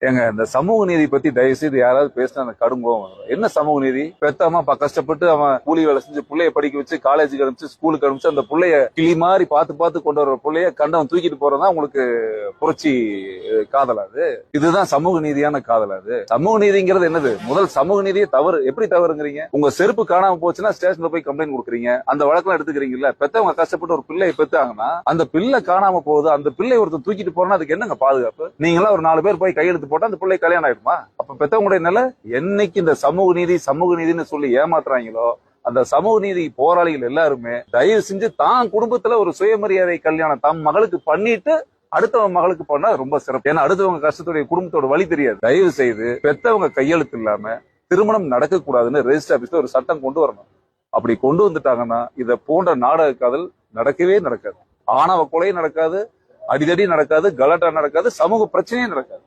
ஏங்க இந்த சமூக நீதி பத்தி தயவு செய்து யாராவது பேசினா அந்த கடும் கோவம் வரும். என்ன சமூக நீதி? பெத்த அம்மா கஷ்டப்பட்டு அவன் கூலி வேலை செஞ்சு பிள்ளைய படிக்க வச்சு காலேஜுக்கு அனுப்பிச்சு ஸ்கூலுக்கு அனுப்பிச்சு அந்த பிள்ளைய கிளி மாதிரி பார்த்து கொண்டு வர பிள்ளைய கண்டவன் தூக்கிட்டு போறதா உங்களுக்கு புரட்சி காதலாது? இதுதான் சமூக நீதியான காதலாது? சமூக நீதிங்கிறது என்னது? முதல் சமூக நீதியே தவறு. எப்படி தவறுங்கிறீங்க? உங்க செருப்பு காணாம போச்சுன்னா ஸ்டேஷன்ல போய் கம்ப்ளைண்ட் கொடுக்குறீங்க, அந்த வழக்கெல்லாம் எடுத்துக்கிறீங்கல்ல. பெத்தவங்க கஷ்டப்பட்டு ஒரு பிள்ளையை பெத்தாங்கன்னா அந்த பிள்ளை காணாம போகுது, அந்த பிள்ளை ஒருத்தர் தூக்கிட்டு போறோம்னா அதுக்கு என்னங்க பாதுகாப்பு? நீங்களா ஒரு 4 பேர் போய் கையெழுத்து போட்டா அந்த பிள்ளை கல்யாணம் ஆயிடுமா? அப்ப பெத்தவங்களுடைய நிலை என்னைக்கு இந்த சமூக நீதின்னு சொல்லி ஏமாத்துறாங்களோ அந்த சமூக நீதி போராளிகள் எல்லாருமே தயவு செஞ்சு தான் குடும்பத்துல ஒரு சுயமரியாதை கல்யாணம் தம் மகளுக்கு பண்ணிட்டு அடுத்தவங்க மகளுக்கு பண்ணா ரொம்ப சிறப்பு. ஏன்னா அடுத்தவங்க கஷ்டத்துடைய குடும்பத்தோட வழி தெரியாது. தயவு செய்து பெத்தவங்க கையெழுத்து இல்லாம திருமணம் நடக்க கூடாதுன்னு ரெஜிஸ்டர் ஆபீஸ்ல ஒரு சட்டம் கொண்டு வரணும். அப்படி கொண்டு வந்துட்டாங்கன்னா இத போன்ற நாடக காதல் நடக்கவே நடக்காது. ஆணவ கொலை நடக்காது, அடிதடி நடக்காது, கலாட்டா நடக்காது, சமூக பிரச்சனையே நடக்காது.